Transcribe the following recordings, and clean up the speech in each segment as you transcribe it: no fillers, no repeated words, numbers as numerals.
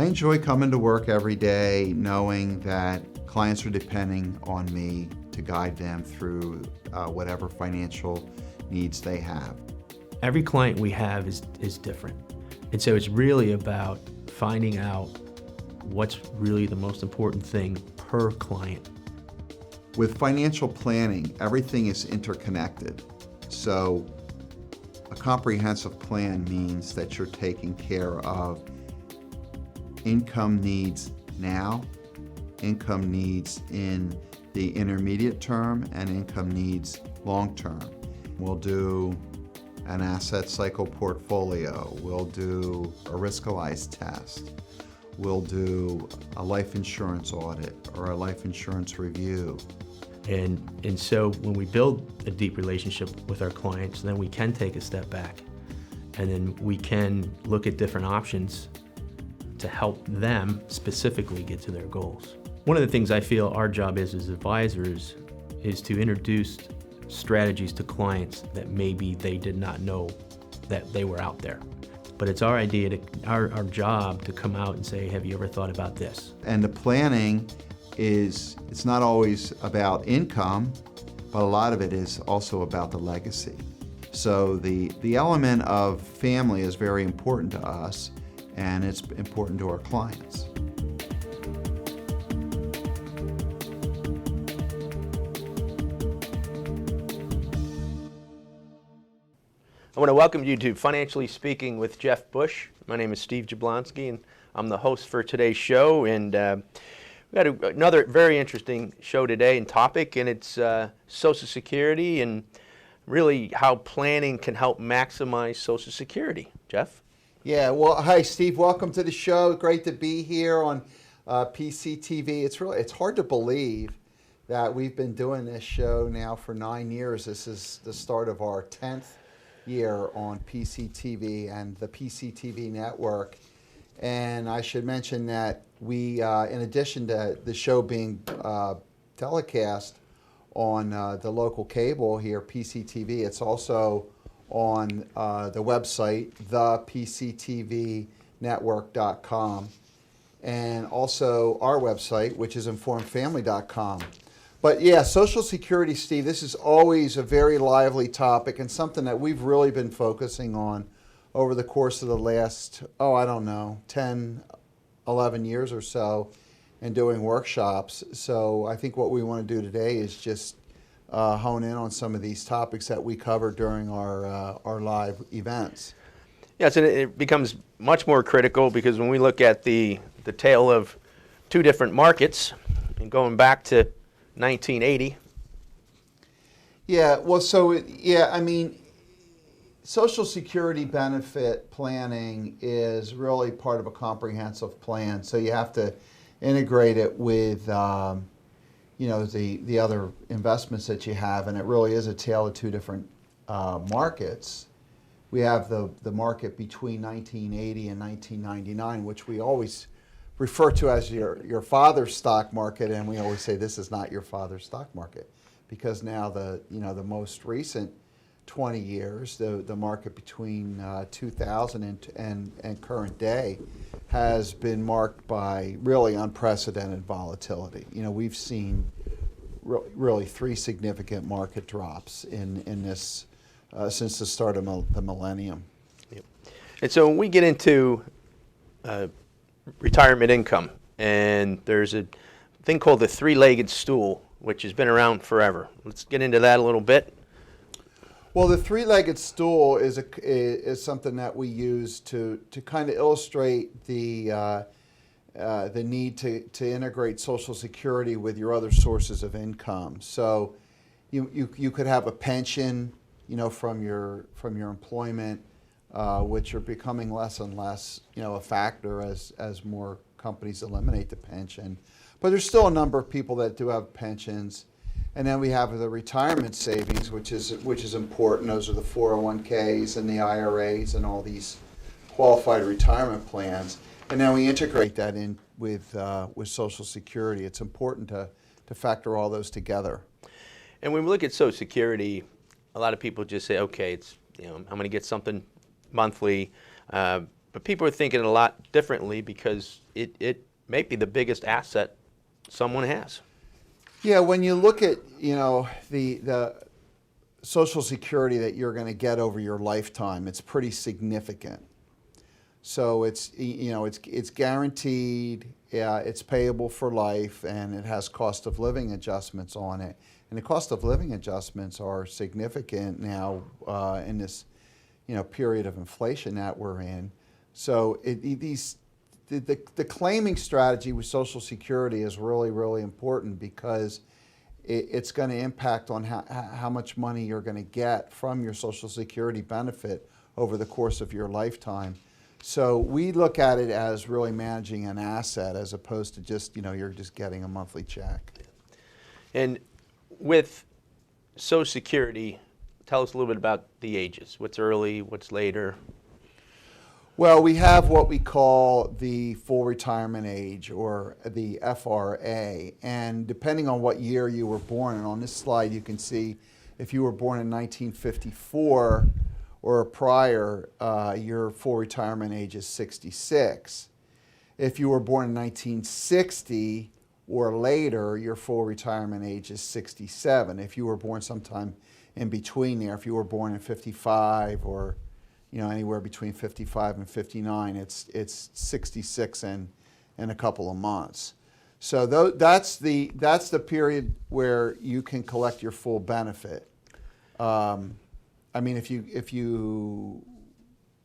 I enjoy coming to work every day knowing that clients are depending on me to guide them through whatever financial needs they have. Every client we have is different. And so it's really about finding out what's really the most important thing per client. With financial planning, everything is interconnected. So a comprehensive plan means that you're taking care of income needs now, income needs in the intermediate term, and income needs long term. We'll do an asset cycle portfolio. We'll do a riskalyze test. We'll do a life insurance audit or a life insurance review. And so when we build a deep relationship with our clients, then we can take a step back and then we can look at different options to help them specifically get to their goals. One of the things I feel our job is as advisors is to introduce strategies to clients that maybe they did not know that they were out there. But it's our idea, our job to come out and say, have you ever thought about this? And the planning it's not always about income, but a lot of it is also about the legacy. So the element of family is very important to us, and it's important to our clients. I want to welcome you to Financially Speaking with Jeff Bush. My name is Steve Jablonski, and I'm the host for today's show. And we got another very interesting show today and topic, and it's Social Security and really how planning can help maximize Social Security. Jeff? Yeah, well, hi, Steve. Welcome to the show. Great to be here on PCTV. It's hard to believe that we've been doing this show now for 9 years. This is the start of our 10th year on PCTV and the PCTV network. And I should mention that we, in addition to the show being telecast on the local cable here, PCTV, it's also on the website, thepctvnetwork.com, and also our website, which is informedfamily.com. But yeah, Social Security, Steve, this is always a very lively topic and something that we've really been focusing on over the course of the last, 10, 11 years or so, and doing workshops. So I think what we want to do today is just hone in on some of these topics that we cover during our live events. Yes, and it becomes much more critical because when we look at the tale of two different markets, and going back to 1980. Yeah, well, Social Security benefit planning is really part of a comprehensive plan. So you have to integrate it with, the other investments that you have, and it really is a tale of two different markets. We have the market between 1980 and 1999, which we always refer to as your father's stock market, and we always say this is not your father's stock market, because now the most recent 20 years, the market between 2000 and current day has been marked by really unprecedented volatility. We've seen really three significant market drops in this since the start of the millennium. Yep. And so when we get into retirement income, and there's a thing called the three-legged stool, which has been around forever. Let's get into that a little bit. Well, the three-legged stool is something that we use to kind of illustrate the need to integrate Social Security with your other sources of income. So you could have a pension, from your employment, which are becoming less and less, a factor as more companies eliminate the pension. But there's still a number of people that do have pensions. And then we have the retirement savings, which is important. Those are the 401ks and the IRAs and all these qualified retirement plans. And then we integrate that in with Social Security. It's important to factor all those together. And when we look at Social Security, a lot of people just say, okay, it's I'm going to get something monthly. But people are thinking a lot differently because it may be the biggest asset someone has. Yeah, when you look at, the Social Security that you're going to get over your lifetime, it's pretty significant. So it's guaranteed, it's payable for life, and it has cost of living adjustments on it. And the cost of living adjustments are significant now in this, period of inflation that we're in. So the claiming strategy with Social Security is really, really important because it's going to impact on how much money you're going to get from your Social Security benefit over the course of your lifetime. So we look at it as really managing an asset as opposed to just, you're just getting a monthly check. And with Social Security, tell us a little bit about the ages. What's early, what's later? Well, we have what we call the full retirement age, or the FRA, and depending on what year you were born, and on this slide you can see if you were born in 1954 or prior, your full retirement age is 66. If you were born in 1960 or later, your full retirement age is 67. If you were born sometime in between there, if you were born in 55 or anywhere between 55 and 59, it's 66 in a couple of months. So that's the period where you can collect your full benefit. If you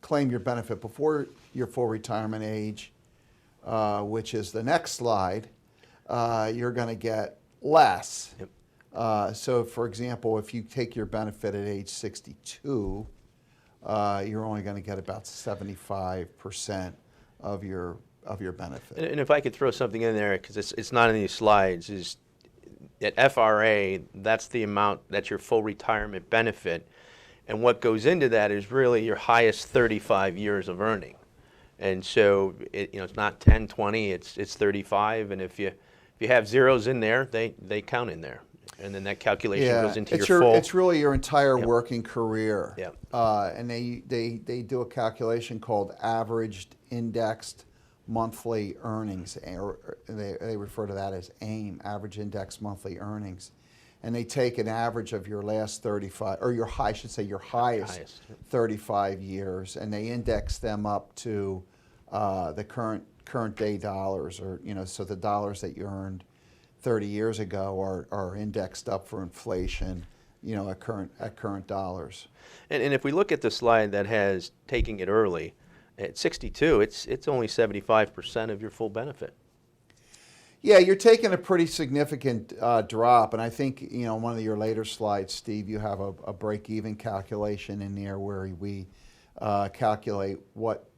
claim your benefit before your full retirement age, which is the next slide, you're going to get less. Yep. So, for example, if you take your benefit at age 62, you're only going to get about 75% of your benefit. And if I could throw something in there, because it's not in these slides, is at FRA, that's the amount, that's your full retirement benefit. And what goes into that is really your highest 35 years of earning. And so it's not 10, 20, it's 35. And if you have zeros in there, they count in there. And then that calculation goes into your full. It's really your entire working career. Yeah. And they do a calculation called averaged indexed monthly earnings, or they refer to that as AIM, average indexed monthly earnings. And they take an average of your last 35, or your highest 35 years, and they index them up to the current day dollars, or so the dollars that you earned 30 years ago are indexed up for inflation, at current dollars. And if we look at the slide that has taking it early, at 62, it's only 75% of your full benefit. Yeah, you're taking a pretty significant drop, and I think one of your later slides, Steve, you have a break-even calculation in there where we calculate what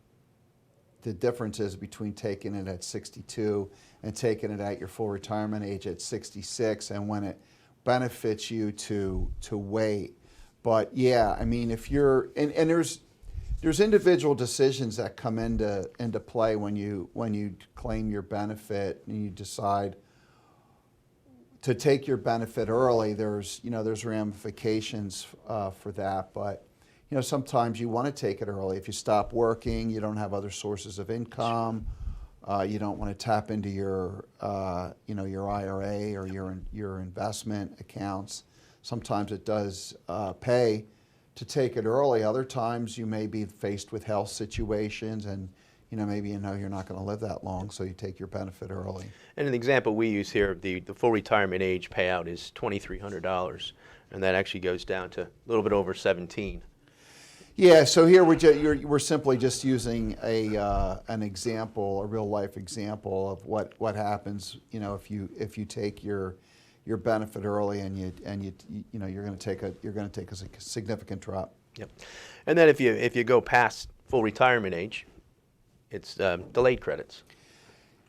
the difference is between taking it at 62 and taking it at your full retirement age at 66, and when it benefits you to wait. But yeah, if you're and there's individual decisions that come into play when you claim your benefit and you decide to take your benefit early. There's ramifications for that, but sometimes you want to take it early. If you stop working, you don't have other sources of income. You don't want to tap into your your IRA or your investment accounts. Sometimes it does pay to take it early. Other times you may be faced with health situations, and maybe you're not going to live that long, so you take your benefit early. And an example we use here, the full retirement age payout is $2,300, and that actually goes down to a little bit over 17. Yeah, so here we're simply just using an example, a real life example of what happens, if you take your benefit early and you're going to take a significant drop. Yep. And then if you go past full retirement age, it's delayed credits.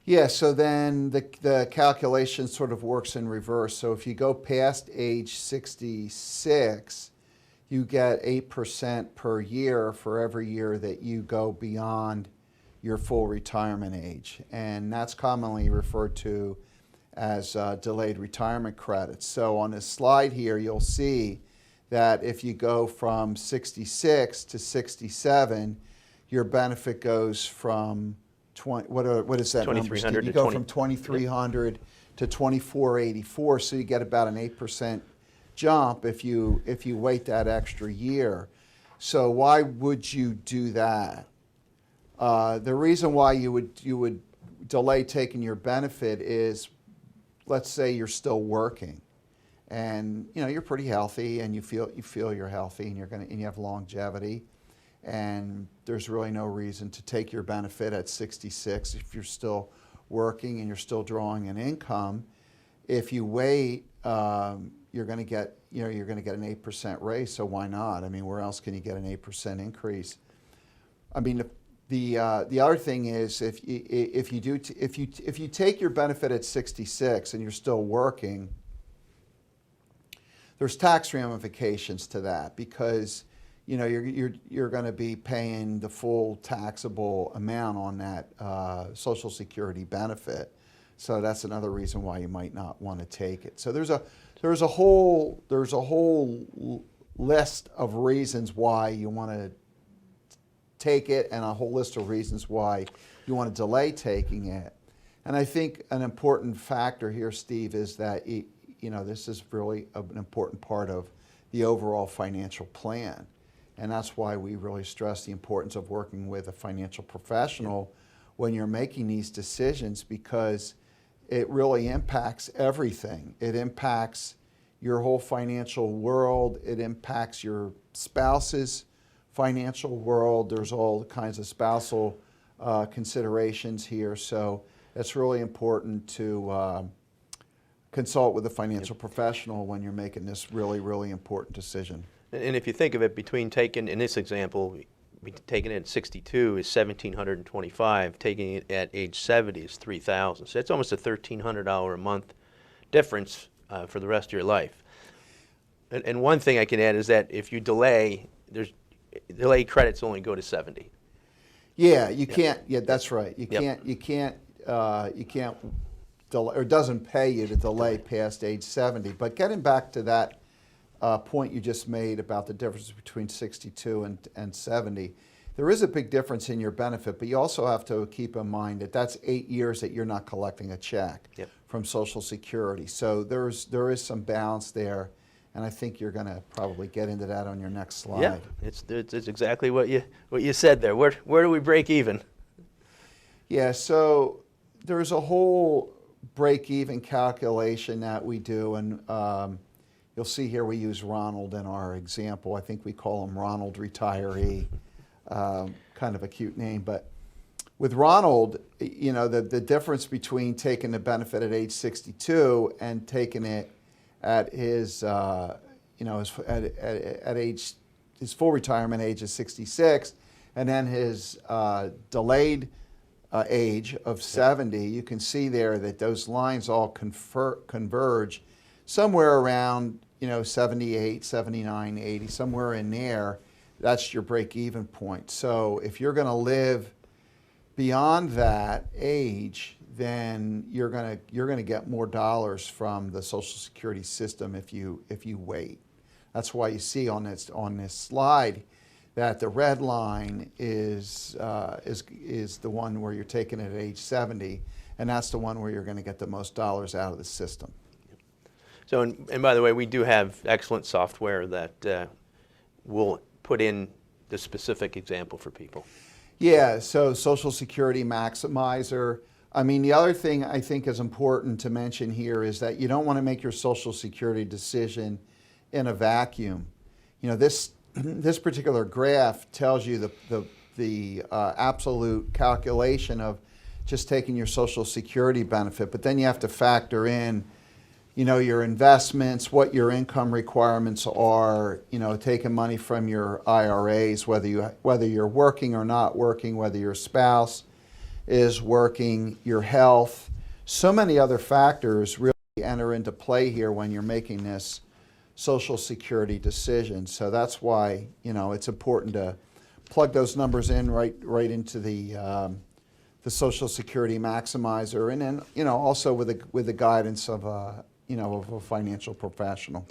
Yeah, so then the calculation sort of works in reverse. So if you go past age 66, you get 8% per year for every year that you go beyond your full retirement age. And that's commonly referred to as delayed retirement credits. So on this slide here, you'll see that if you go from 66 to 67, your benefit goes from what is that number, Steve? 2,300 You to go 20 from 2,300 to 2,484, so you get about an 8% jump if you wait that extra year. So why would you do that? The reason why you would delay taking your benefit is, let's say you're still working, and you're pretty healthy, and you feel you're healthy, and you have longevity, and there's really no reason to take your benefit at 66 if you're still working and you're still drawing an income. If you wait, you're going to get an 8% raise. So why not? I mean, where else can you get an 8% increase? I mean, the other thing is if you take your benefit at 66 and you're still working, there's tax ramifications to that, because you're going to be paying the full taxable amount on that Social Security benefit. So that's another reason why you might not want to take it. So there's a whole list of reasons why you want to take it, and a whole list of reasons why you want to delay taking it. And I think an important factor here, Steve, is that this is really an important part of the overall financial plan. And that's why we really stress the importance of working with a financial professional when you're making these decisions, because it really impacts everything. It impacts your whole financial world. It impacts your spouse's financial world. There's all kinds of spousal considerations here. So it's really important to consult with a financial professional when you're making this really, really important decision. And if you think of it, between taking, in this example, taking it at 62 is $1,725, taking it at age 70 is $3,000. So it's almost a $1,300 a month difference for the rest of your life. And one thing I can add is that if you delay, delay credits only go to 70. Yeah, you can't. Yeah, that's right. You can't delay, or it doesn't pay you to delay past age 70. But getting back to that point you just made about the difference between 62 and 70, there is a big difference in your benefit, but you also have to keep in mind that that's 8 years that you're not collecting a check from Social Security. So there is some balance there, and I think you're going to probably get into that on your next slide. Yeah, it's exactly what you said there. Where do we break even? Yeah, so there's a whole break-even calculation that we do, and you'll see here we use Ronald in our example. I think we call him Ronald Retiree, kind of a cute name. But with Ronald, the difference between taking the benefit at age 62 and taking it at his, at his full retirement age of 66, and then his delayed age of 70, you can see there that those lines all converge somewhere around 78, 79, 80, somewhere in there. That's your break-even point. So if you're going to live beyond that age, then you're going to get more dollars from the Social Security system if you wait. That's why you see on this slide that the red line is the one where you're taking it at age 70, and that's the one where you're going to get the most dollars out of the system. So, and by the way, we do have excellent software that will put in the specific example for people. Yeah, so Social Security Maximizer. I mean, the other thing I think is important to mention here is that you don't want to make your Social Security decision in a vacuum. This particular graph tells you the absolute calculation of just taking your Social Security benefit, but then you have to factor in your investments, what your income requirements are, taking money from your IRAs, whether you're working or not working, whether your spouse is working, your health. So many other factors really enter into play here when you're making this Social Security decision. So that's why, it's important to plug those numbers in right into the Social Security Maximizer, and then, also with the guidance of a financial professional.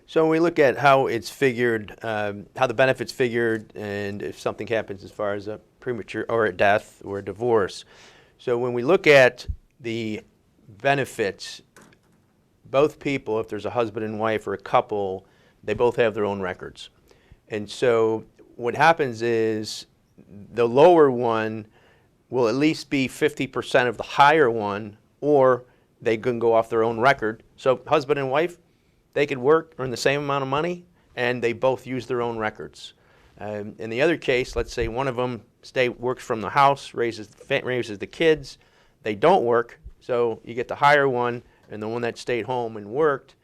So when we look at how it's figured, how the benefit's figured, and if something happens as far as a premature or a death or a divorce. So when we look at the benefits, both people, if there's a husband and wife or a couple, they both have their own records. And so what happens is the lower one will at least be 50% of the higher one, or they can go off their own record. So husband and wife, they could work, earn the same amount of money, and they both use their own records. In the other case, let's say one of them works from the house, raises the kids. They don't work, so you get the higher one, and the one that stayed home and worked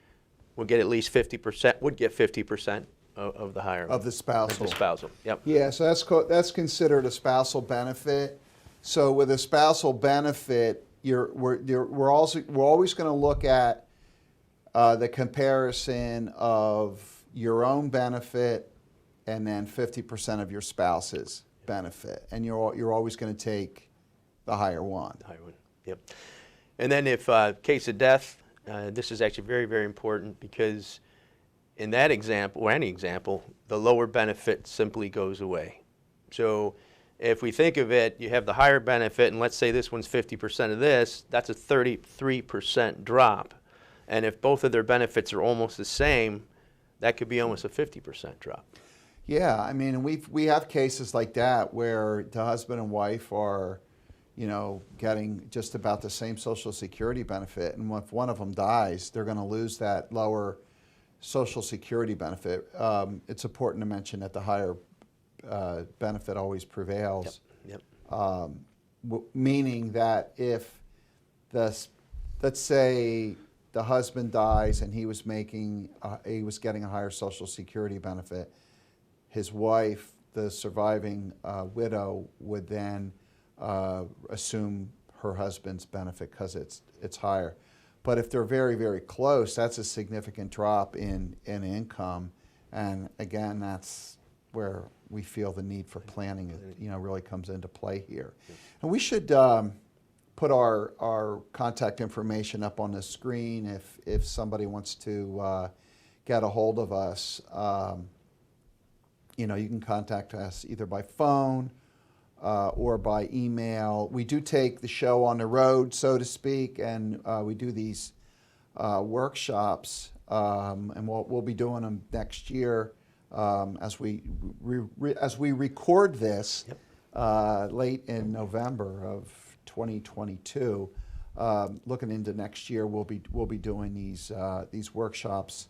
would get at least 50%. Would get 50% of the higher Of the spousal. Of the spousal. Yep. Yeah, so that's considered a spousal benefit. So with a spousal benefit, we're always going to look at the comparison of your own benefit and then 50% of your spouse's benefit, and you're always going to take the higher one. The higher one. Yep. And then if case of death, this is actually very, very important, because in that example, or any example, the lower benefit simply goes away. So if we think of it, you have the higher benefit, and let's say this one's 50% of this, that's a 33% drop. And if both of their benefits are almost the same, that could be almost a 50% drop. Yeah, I mean, we have cases like that where the husband and wife are, getting just about the same Social Security benefit, and if one of them dies, they're going to lose that lower Social Security benefit. It's important to mention that the higher benefit always prevails. Yep. Meaning that if let's say the husband dies and he was getting a higher Social Security benefit, his wife, the surviving widow, would then assume her husband's benefit because it's higher. But if they're very, very close, that's a significant drop in income, and again, that's where we feel the need for planning really comes into play here. And we should put our contact information up on the screen if somebody wants to get a hold of us. You can contact us either by phone or by email. We do take the show on the road, so to speak, and we do these workshops, and we'll be doing them next year as we record this. Yep. Late in November of 2022. Looking into next year, we'll be doing these workshops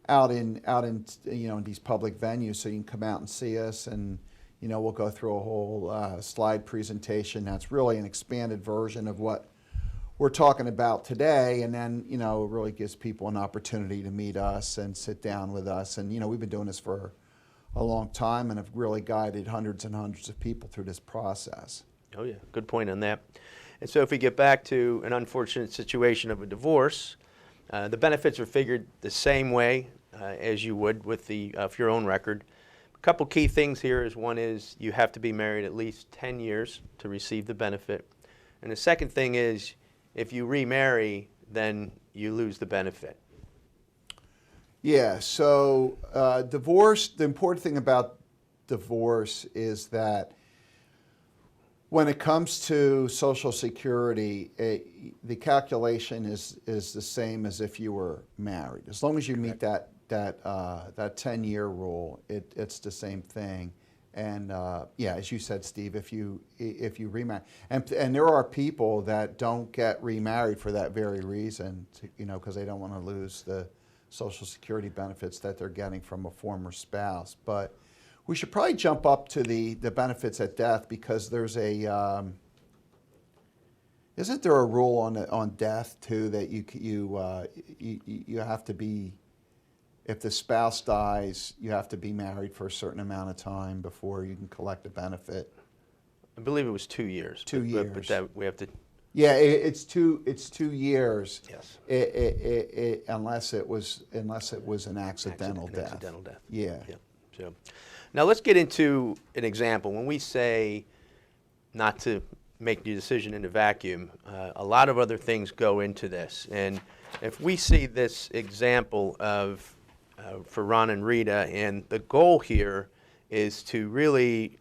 out in in these public venues, so you can come out and see us, and we'll go through a whole slide presentation that's really an expanded version of what we're talking about today, and then it really gives people an opportunity to meet us and sit down with us. And we've been doing this for a long time and have really guided hundreds and hundreds of people through this process. Oh yeah, good point on that. And so if we get back to an unfortunate situation of a divorce, the benefits are figured the same way as you would with your own record. A couple key things here is, one is you have to be married at least 10 years to receive the benefit. And the second thing is, if you remarry, then you lose the benefit. Yeah, so divorce, the important thing about divorce is that when it comes to Social Security, the calculation is the same as if you were married. As long as you meet that 10-year rule, it's the same thing. And yeah, as you said, Steve, if you remarry, and there are people that don't get remarried for that very reason, because they don't want to lose the Social Security benefits that they're getting from a former spouse. But we should probably jump up to the benefits at death, because there's isn't there a rule on death too, that you have to be, if the spouse dies, you have to be married for a certain amount of time before you can collect a benefit? I believe it was 2 years. 2 years. But that we have to. Yeah, it's 2 years. Yes. Unless it was an accidental death. Accidental death. Yeah. So, now let's get into an example. When we say not to make your decision in a vacuum, a lot of other things go into this. And if we see this example of for Ron and Rita, and the goal here is to really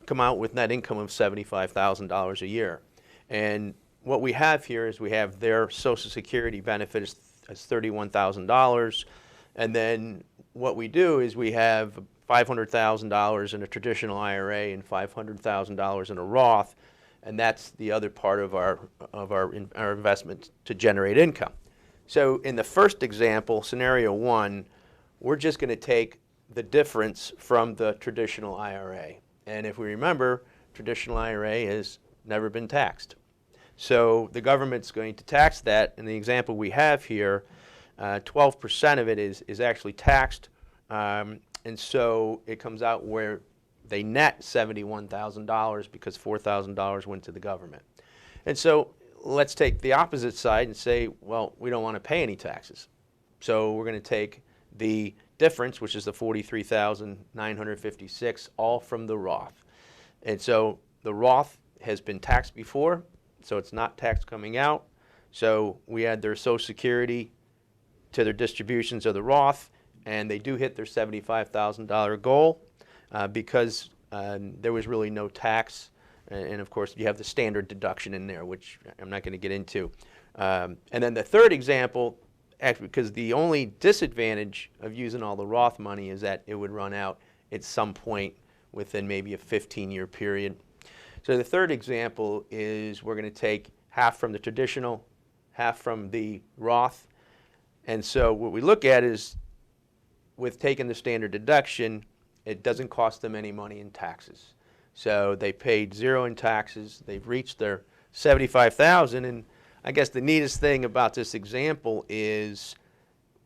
come out with net income of $75,000 a year. And what we have here is we have their Social Security benefit as $31,000, and then what we do is we have $500,000 in a traditional IRA and $500,000 in a Roth, and that's the other part of our investment to generate income. So in the first example, scenario one, we're just going to take the difference from the traditional IRA. And if we remember, traditional IRA has never been taxed. So the government's going to tax that. In the example we have here, 12% of it is actually taxed. And so it comes out where they net $71,000 because $4,000 went to the government. And so let's take the opposite side and say, well, we don't want to pay any taxes. So we're going to take the difference, which is the $43,956, all from the Roth. And so the Roth has been taxed before, so it's not tax coming out. So we add their Social Security to their distributions of the Roth, and they do hit their $75,000 goal because there was really no tax. And of course, you have the standard deduction in there, which I'm not going to get into. And then the third example, actually, because the only disadvantage of using all the Roth money is that it would run out at some point within maybe a 15-year period. So the third example is we're going to take half from the traditional, half from the Roth. And so what we look at is with taking the standard deduction, it doesn't cost them any money in taxes. So they paid zero in taxes. They've reached their $75,000. And I guess the neatest thing about this example is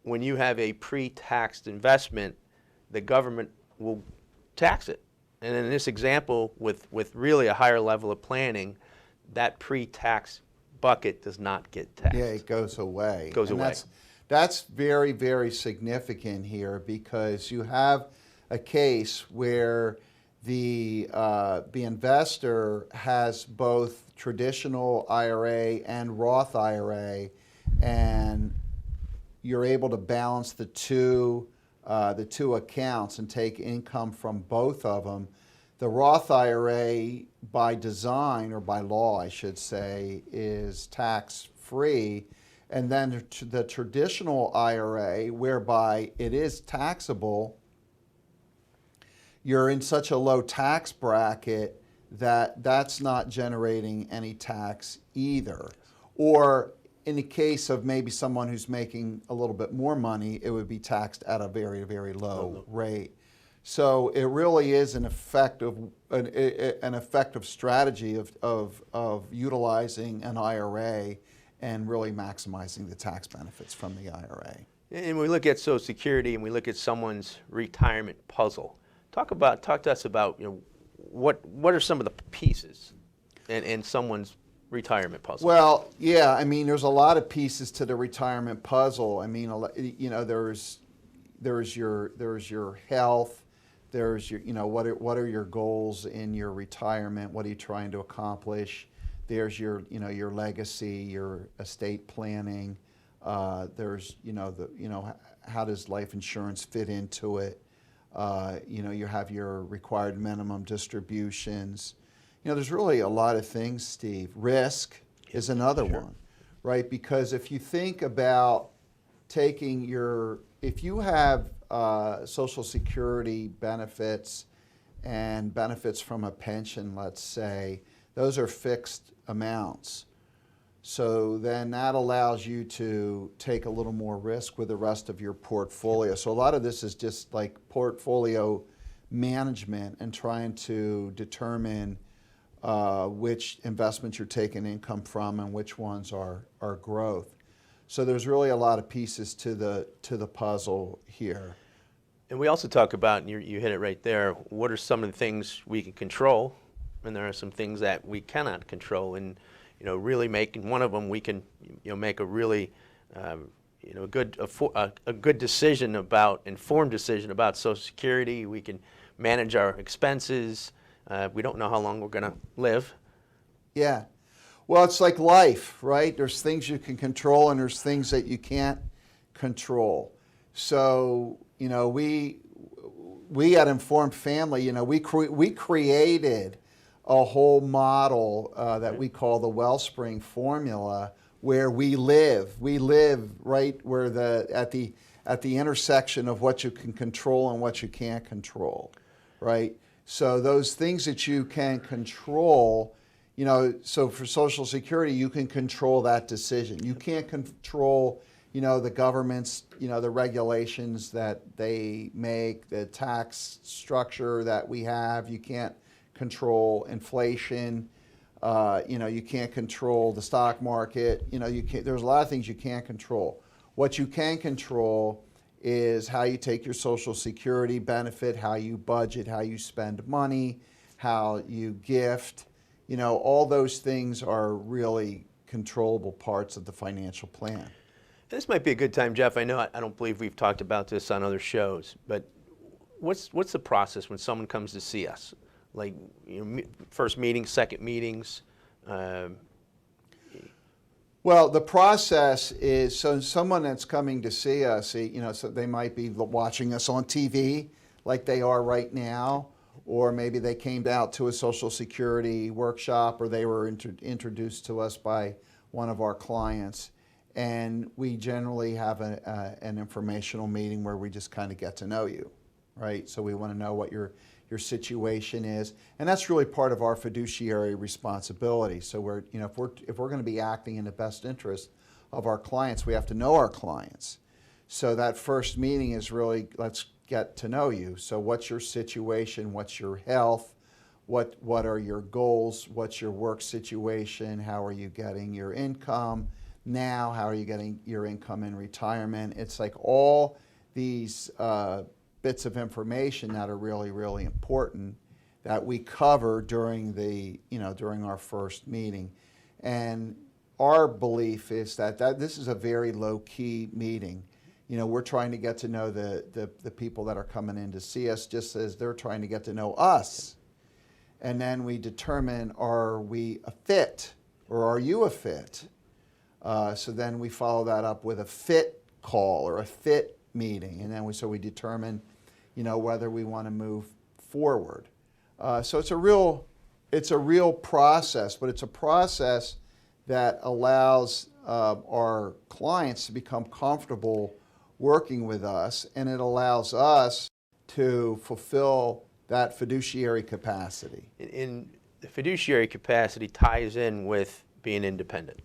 when you have a pre-taxed investment, the government will tax it. And in this example, with really a higher level of planning, that pre-tax bucket does not get taxed. Yeah, it goes away. Goes away. That's very, very significant here because you have a case where the investor has both traditional IRA and Roth IRA, and you're able to balance the two accounts and take income from both of them. The Roth IRA, by design, or by law, I should say, is tax-free. And then the traditional IRA, whereby it is taxable, you're in such a low tax bracket that that's not generating any tax either. Or in the case of maybe someone who's making a little bit more money, it would be taxed at a very, very low rate. So it really is an effective strategy of utilizing an IRA and really maximizing the tax benefits from the IRA. And we look at Social Security and we look at someone's retirement puzzle. Talk to us about, you know, what are some of the pieces in someone's retirement puzzle? Well, yeah, I mean, there's a lot of pieces to the retirement puzzle. I mean, you know, there's your health. There's your, you know, what are your goals in your retirement? What are you trying to accomplish? There's your, you know, your legacy, your estate planning. There's, you know, how does life insurance fit into it? You know, you have your required minimum distributions. You know, there's really a lot of things, Steve. Risk is another one, right? Because if you think about taking if you have Social Security benefits and benefits from a pension, let's say, those are fixed amounts. So then that allows you to take a little more risk with the rest of your portfolio. So a lot of this is just like portfolio management and trying to determine which investments you're taking income from and which ones are growth. So there's really a lot of pieces to the puzzle here. And we also talk about, and you hit it right there, what are some of the things we can control, and there are some things that we cannot control. And you know, really making one of them, we can, you know, make a really, you know, a good decision about, informed decision about Social Security. We can manage our expenses. We don't know how long we're going to live. Yeah. Well, it's like life, right? There's things you can control and there's things that you can't control. So, we at Informed Family, we created a whole model that we call the Wellspring Formula, where we live. We live right where at the intersection of what you can control and what you can't control, right? So those things that you can control, so for Social Security, you can control that decision. You can't control, the government's, the regulations that they make, the tax structure that we have. You can't control inflation. You can't control the stock market. There's a lot of things you can't control. What you can control is how you take your Social Security benefit, how you budget, how you spend money, how you gift. All those things are really controllable parts of the financial plan. This might be a good time, Jeff. I know I don't believe we've talked about this on other shows, but what's the process when someone comes to see us? Like, first meetings, second meetings? Well, the process is, so someone that's coming to see us, so they might be watching us on TV like they are right now, or maybe they came out to a Social Security workshop, or they were introduced to us by one of our clients. And we generally have an informational meeting where we just kind of get to know you, right? So we want to know what your situation is, and that's really part of our fiduciary responsibility. So if we're going to be acting in the best interest of our clients, we have to know our clients. So that first meeting is really, let's get to know you. So what's your situation? What's your health? What are your goals? What's your work situation? How are you getting your income now? How are you getting your income in retirement? It's like all these bits of information that are really, really important that we cover during during our first meeting. And our belief is that this is a very low-key meeting. We're trying to get to know the people that are coming in to see us, just as they're trying to get to know us. And then we determine, are we a fit, or are you a fit? So then we follow that up with a fit call or a fit meeting, and then we determine, whether we want to move forward. So it's a real process, but it's a process that allows our clients to become comfortable working with us, and it allows us to fulfill that fiduciary capacity. In the fiduciary capacity ties in with being independent.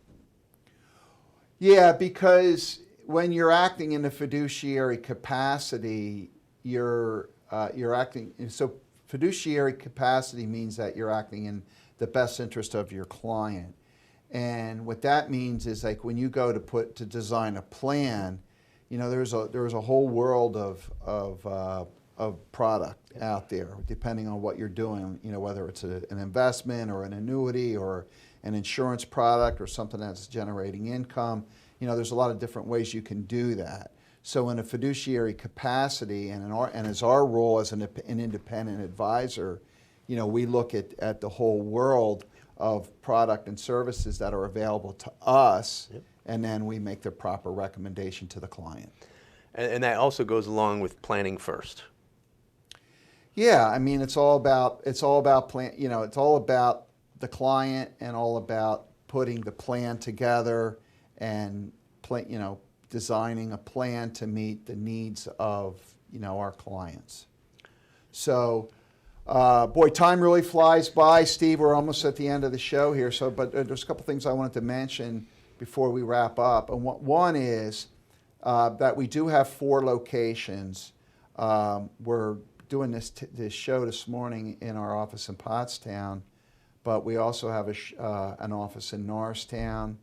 Yeah, because when you're acting in a fiduciary capacity, you're acting. So fiduciary capacity means that you're acting in the best interest of your client, and what that means is, like, when you go to design a plan, there's a whole world of product out there, depending on what you're doing. Whether it's an investment or an annuity or an insurance product or something that's generating income. There's a lot of different ways you can do that. So in a fiduciary capacity, and as our role as an independent advisor, we look at the whole world of product and services that are available to us, yep. And then we make the proper recommendation to the client. And that also goes along with planning first. Yeah, it's all about plan. It's all about the client and all about putting the plan together and designing a plan to meet the needs of our clients. So, time really flies by, Steve. We're almost at the end of the show here. So, but there's a couple things I wanted to mention before we wrap up. And one is that we do have 4 locations. We're doing this show this morning in our office in Pottstown, but we also have an office in Norristown.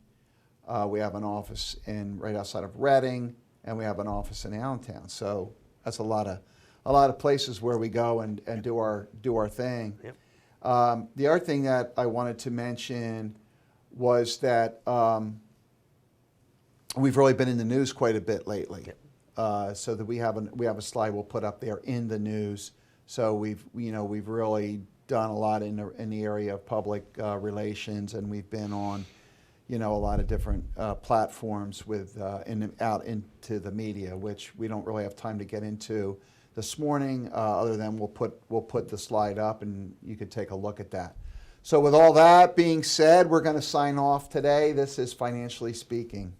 We have an office right outside of Reading, and we have an office in Allentown. So that's a lot of places where we go and do our thing. Yep. The other thing that I wanted to mention was that we've really been in the news quite a bit lately. Yep. So that we have a slide we'll put up there, in the news. So we've really done a lot in the area of public relations, and we've been on you know, a lot of different platforms with out into the media, which we don't really have time to get into this morning, other than we'll put the slide up and you could take a look at that. So with all that being said, we're going to sign off today. This is Financially Speaking.